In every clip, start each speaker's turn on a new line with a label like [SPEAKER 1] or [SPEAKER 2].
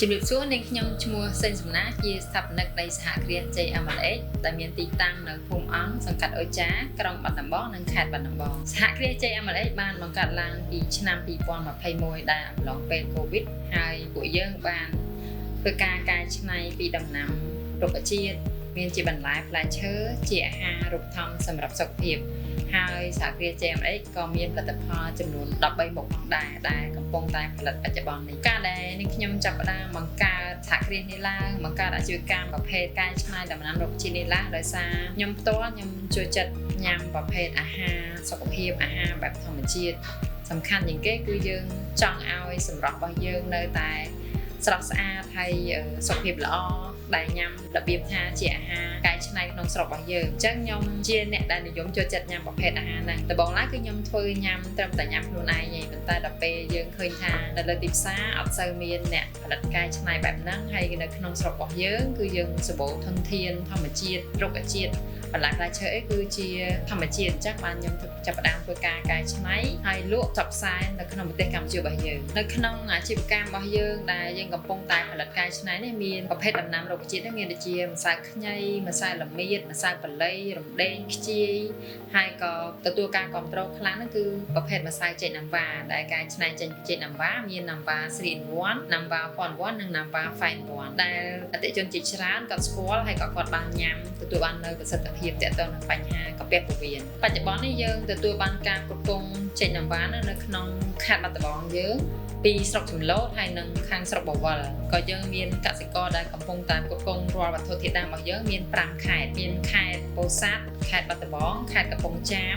[SPEAKER 1] ជំរាបសួរនាងខ្ញុំឈ្មោះសេងសំណាជាស្ថាបនិកនៃសហគ្រាស JMLX ដែលមានទីតាំងនៅភូមិអង្គសង្កាត់អូចាក្រុងបាត់ដំបងនិងខេត្តបាត់ដំបងសហគ្រាស JMLX បានបង្កើតឡើងពីឆ្នាំ2021ដែលអំឡុងពេលកូវីដហើយពួកយើងបានធ្វើការកែច្នៃពីដំណាំរុក្ខជាតិមានជាបន្លែផ្លែឈើជាអាហាររូបត្ថម្ភសម្រាប់សុខភាពហើយសហគ្រាស JMLX ក៏មានផលិតផលចំនួន13មុខផងដែរដែលកំពុងតែផលិតបច្ចុប្បន្ននេះការដែលនាងខ្ញុំចាប់ផ្ដើមបង្កើតសហគ្រាសនេះឡើងបង្កើតអាជីវកម្មប្រភេទកែច្នៃដំណាំរុក្ខជាតិនេះឡើងដោយសារខ្ញុំផ្ទាល់ខ្ញុំចូលចិត្តញ៉ាំប្រភេទអាហារសុខភាពអាហារបែបធម្មជាតិសំខាន់ជាងគេគឺយើងចង់ឲ្យសម្រស់របស់យើងនៅតែស្រស់ស្អាតហើយសុខភាពល្អដែលញ៉ាំរបៀបថាជាអាហារកែច្នៃក្នុងស្រុករបស់យើងអញ្ចឹងខ្ញុំជាអ្នកដែលនិយមចូលចិត្តញ៉ាំប្រភេទអាហារហ្នឹងដំបូងឡើយគឺខ្ញុំធ្វើញ៉ាំត្រឹមតែញ៉ាំខ្លួនឯងឯងប៉ុន្តែដល់ពេលយើងឃើញថានៅលើទីផ្សារអត់សូវមានអ្នកផលិតកែច្នៃបែបហ្នឹងហើយនៅក្នុងស្រុករបស់យើងគឺយើងសម្បូរធនធានធម្មជាតិរុក្ខជាតិបន្លែផ្លែឈើអីគឺជាធម្មជាតិអញ្ចឹងបានខ្ញុំចាប់ផ្ដើមធ្វើការកែច្នៃហើយលក់ផ្សព្វផ្សាយនៅក្នុងប្រទេសកម្ពុជារបស់យើងនៅក្នុងអាជីវកម្មរបស់យើងដែលយើងកំពុងតែផលិតកែច្នៃនេះមានប្រភេទដំណាំរុក្ខជាតិនេះមានដូចជាម្សៅខ្ញីម្សៅល្មៀតម្សៅប៉លីរំដេងខ្ជាយហើយក៏ទទួលការគាំទ្រខ្លាំងហ្នឹងគឺប្រភេទម្សៅចេកណាំវ៉ាដែលកែច្នៃចេញពីចេកណាំវ៉ាមានណាំវ៉ា3-in-1ណាំវ៉ា4-in-1និងណាំវ៉ា5-in-1ដែលអតិថិជនជាច្រើនគាត់ស្គាល់ហើយក៏គាត់បានញ៉ាំទទួលបាននូវប្រសិទ្ធភាពទាក់ទងនឹងបញ្ហាកាពះពោះវៀនបច្ចុប្បន្ននេះយើងទទួលបានការគ្រប់គ្រងចេកណាំវ៉ានៅក្នុងខេត្តបាត់ដំបងយើងពីស្រុកចំឡូតហើយនិងខាងស្រុកបវរក៏យើងមានកសិករដែលកំពុងតែគ្រប់គ្រងរាល់វត្ថុធាតុដើមរបស់យើងមាន5ខេត្តមានខេត្តពោធិ៍សាត់ខេត្តបាត់ដំបងខេត្តកំពង់ចាម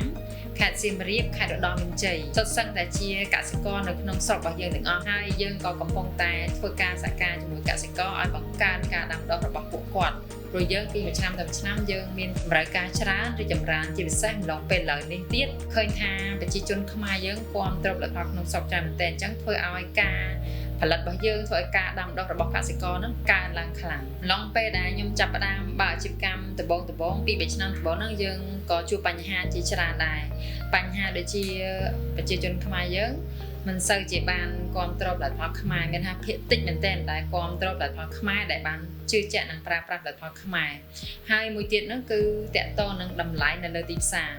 [SPEAKER 1] ខេត្តសៀមរាបខេត្តឧត្តរមានជ័យសុទ្ធសឹងតែជាកសិករនៅក្នុងស្រុករបស់យើងទាំងអស់ហើយយើងក៏កំពុងតែធ្វើការសហការជាមួយកសិករឲ្យបង្កើនការដាំដុះរបស់ពួកគាត់ព្រោះយើងពីមួយឆ្នាំទៅមួយឆ្នាំយើងមានតម្រូវការច្រើនរីកចម្រើនជាពិសេសម្ដងពេលឡើយនេះទៀតឃើញថាប្រជាជនខ្មែរយើងគាំទ្រផលិតផលក្នុងស្រុកច្រើនមែនទែនអញ្ចឹងធ្វើឲ្យការផលិតរបស់យើងធ្វើឲ្យការដាំដុះរបស់កសិករហ្នឹងកើនឡើងខ្លាំងឡងពេលដែលខ្ញុំចាប់ផ្ដើមបើកអាជីវកម្មដំបូងពី3ឆ្នាំដំបូងហ្នឹងយើងក៏ជួបបញ្ហាជាច្រើនដែរបញ្ហាដូចជាប្រជាជនខ្មែរយើងមិនសូវជាបានគាំទ្រផលិតផលខ្មែរមានថាភាគតិចមែនទែនដែលគាំទ្រផលិតផលខ្មែរដែលបានជឿជាក់នឹងប្រើប្រាស់ផលិតផលខ្មែរហើយមួយទៀតហ្នឹងគឺតកតងនឹងតម្លៃនៅលើទីផ្សារ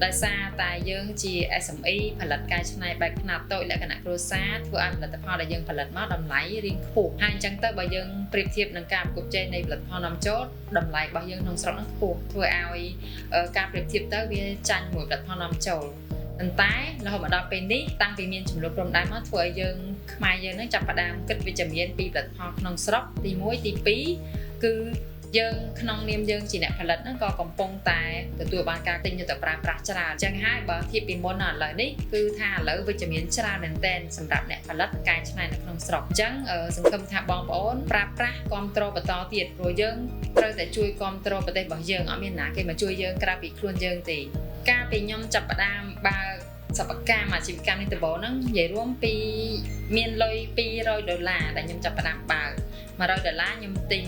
[SPEAKER 1] ដោយសារតែយើងជា SME ផលិតកែច្នៃបែបខ្នាតតូចលក្ខណៈគ្រួសារធ្វើឲ្យផលិតផលដែលយើងផលិតមកតម្លៃរៀងខ្ពស់ហើយអញ្ចឹងទៅបើយើងប្រៀបធៀបនឹងការប្រកួតប្រជែងនៃផលិតផលនាំចូលតម្លៃរបស់យើងក្នុងស្រុកហ្នឹងខ្ពស់ធ្វើឲ្យការប្រៀបធៀបទៅវាចាញ់មួយផលិតផលនាំចូលប៉ុន្តែរហូតមកដល់ពេលនេះតាំងពីមានចំនួនព្រំដែនមកធ្វើឲ្យយើងខ្មែរយើងនឹងចាប់ផ្ដើមគិតវិជ្ជមានពីផលិតផលក្នុងស្រុកទី1ទី2គឺយើងក្នុងនាមយើងជាអ្នកផលិតហ្នឹងក៏កំពុងតែទទួលបានការទិញទៅប្រើប្រាស់ច្រើនអញ្ចឹងហើយបើធៀបពីមុនដល់ឥឡូវនេះគឺថាឥឡូវវិជ្ជមានច្រើនមែនទែនសម្រាប់អ្នកផលិតកែច្នៃនៅក្នុងស្រុកអញ្ចឹងសង្ឃឹមថាបងប្អូនប្រើប្រាស់គាំទ្របន្តទៀតព្រោះយើងត្រូវតែជួយគាំទ្រប្រទេសរបស់យើងអត់មានណាគេមកជួយយើងក្រៅពីខ្លួនយើងទេកាលពីខ្ញុំចាប់ផ្ដើមបើកសិប្បកម្មអាជីវកម្មនេះដំបូងហ្នឹងនិយាយរួមពីមានលុយ$200ដែលខ្ញុំចាប់ផ្ដើមបើក$100ខ្ញុំទិញ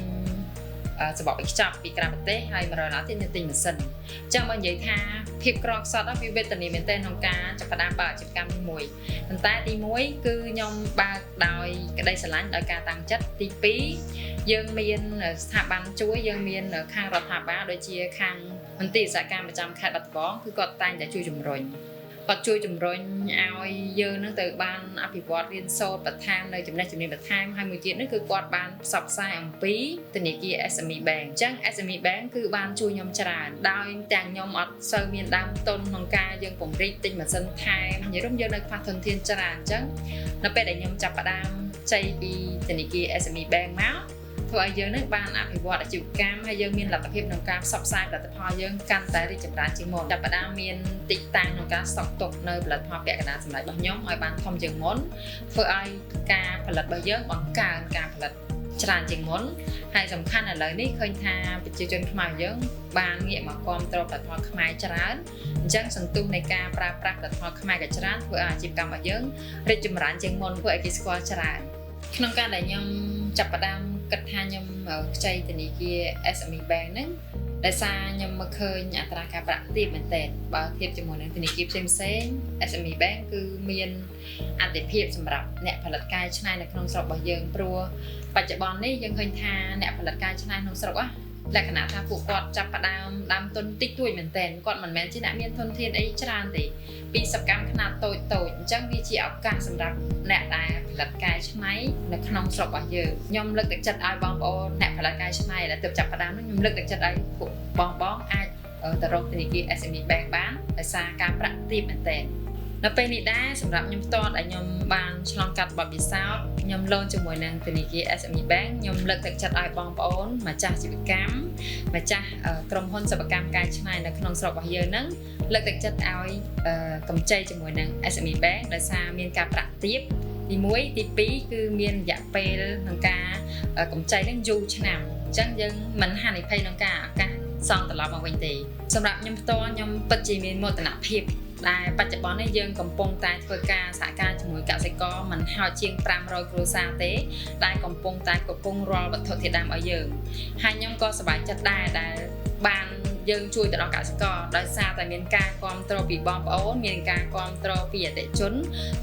[SPEAKER 1] សម្បកបិខ្ចប់ពីក្រៅប្រទេសហើយ$100ទៀតខ្ញុំទិញម៉ាស៊ីនអញ្ចឹងបើនិយាយថាភាពក្រខ្សត់វាវេទនាមែនទែនក្នុងការចាប់ផ្ដើមបើកអាជីវកម្មនេះមួយប៉ុន្តែទី1គឺខ្ញុំបើកដោយក្តីស្រឡាញ់ដោយការតាំងចិត្តទី2យើងមានស្ថាប័នជួយយើងមានខាងរដ្ឋាភិបាលដូចជាខាងមន្ទីរឧស្សាហកម្មប្រចាំខេត្តបាត់ដំបងគឺគាត់តែងតែជួយជំរុញគាត់ជួយជំរុញឲ្យយើងនឹងទៅបានអភិវឌ្ឍរៀនសូត្របន្ថែមនៅចំណេះជំនាញបន្ថែមហើយមួយទៀតនោះគឺគាត់បានផ្សព្វផ្សាយអំពីធនាគារ SME Bank អញ្ចឹង SME Bank គឺបានជួយខ្ញុំច្រើនដោយទាំងខ្ញុំអត់សូវមានដើមទុនក្នុងការយើងពង្រីកទិញម៉ាស៊ីនថែមនិយាយរួមយើងនៅខ្វះធនធានច្រើនអញ្ចឹងនៅពេលដែលខ្ញុំចាប់ផ្ដើមចេញពីធនាគារ SME Bank មកធ្វើឲ្យយើងនឹងបានអភិវឌ្ឍអាជីវកម្មហើយយើងមានលទ្ធភាពក្នុងការផ្សព្វផ្សាយផលិតផលយើងកាន់តែរីកចម្រើនជាងមុនចាប់ផ្ដើមមានទីតាំងក្នុងការស្តុកទុកនៅផលិតផលពាក់កណ្ដាលសម្រាប់របស់ខ្ញុំឲ្យបានធំជាងមុនធ្វើឲ្យការផលិតរបស់យើងបង្កើនការផលិតច្រើនជាងមុនហើយសំខាន់ឥឡូវនេះឃើញថាប្រជាជនខ្មែរយើងបានងាកមកគាំទ្រផលិតផលខ្មែរច្រើនអញ្ចឹងសន្ទុះនៃការប្រើប្រាស់ផលិតផលខ្មែរក៏ច្រើនធ្វើឲ្យអាជីវកម្មរបស់យើងរីកចម្រើនជាងមុនធ្វើឲ្យគេស្គាល់ច្រើនក្នុងការដែលខ្ញុំចាប់ផ្ដើមគិតថាខ្ញុំខ្ចីធនាគារ SME Bank ហ្នឹង ដោយសារខ្ញុំមកឃើញអត្រាការប្រាក់ទាបមែនទែនបើធៀបជាមួយនឹងធនាគារផ្សេងៗ SME Bank គឺមានអតិភិបសម្រាប់អ្នកផលិតកែច្នៃនៅក្នុងស្រុករបស់យើងព្រោះបច្ចុប្បន្ននេះយើងឃើញថាអ្នកផលិតកែច្នៃក្នុងស្រុកលក្ខណៈថាពួកគាត់ចាប់ផ្ដើមដើមទុនតិចតួចមែនទែនគាត់មិនមែនជាអ្នកមានធនធានអីច្រើនទេពីសកម្មខ្នាតតូចអញ្ចឹងវាជាឱកាសសម្រាប់អ្នកដែលផលិតកែច្នៃនៅក្នុងស្រុករបស់យើងខ្ញុំលើកទឹកចិត្តឲ្យបងប្អូនអ្នកផលិតកែច្នៃដែលទើបចាប់ផ្ដើមនោះខ្ញុំលើកទឹកចិត្តឲ្យពួកបងអាចទៅរកធនាគារ SME Bank បានដោយសារការប្រាក់ទាបមែនទែននៅពេលនេះដែរសម្រាប់ខ្ញុំផ្ទាល់ដែលខ្ញុំបានឆ្លងកាត់បទពិសោធន៍ខ្ញុំលងជាមួយនឹងធនាគារ SME Bank ខ្ញុំលើកទឹកចិត្តឲ្យបងប្អូនម្ចាស់អាជីវកម្មម្ចាស់ក្រុមហ៊ុនសិប្បកម្មកែច្នៃនៅក្នុងស្រុករបស់យើងហ្នឹងលើកទឹកចិត្តឲ្យកម្ចីជាមួយនឹង SME Bank ដោយសារមានការប្រាក់ទាបទី1ទី2គឺមានរយៈពេលក្នុងការកម្ចីហ្នឹងយូរឆ្នាំអញ្ចឹងយើងមិនហានិភ័យក្នុងការឱកាសសងត្រឡប់មកវិញទេសម្រាប់ខ្ញុំផ្ទាល់ខ្ញុំពិតជាមានមោទនភាពដែលបច្ចុប្បន្ននេះយើងកំពុងតែធ្វើការសហការជាមួយកសិករមិនហោចជាង500គ្រួសារទេដែលកំពុងតែគ្រប់គ្រងរាល់វត្ថុធាតុដើមឲ្យយើងហើយខ្ញុំក៏សប្បាយចិត្តដែរដែលបានយើងជួយទៅដល់កសិករដោយសារតែមានការគាំទ្រពីបងប្អូនមានការគាំទ្រពីអតិថិជន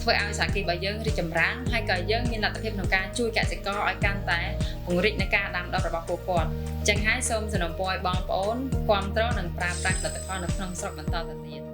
[SPEAKER 1] ធ្វើឲ្យសហគមន៍របស់យើងរីកចម្រើនហើយក៏យើងមានលទ្ធភាពក្នុងការជួយកសិករឲ្យកាន់តែពង្រីកនៅការដាំដុះរបស់ពួកគាត់អញ្ចឹងហើយសូមសនំពរឲ្យបងប្អូនគាំទ្រនិងប្រើប្រាស់ផលិតផលនៅក្នុងស្រុកបន្តទៅទៀត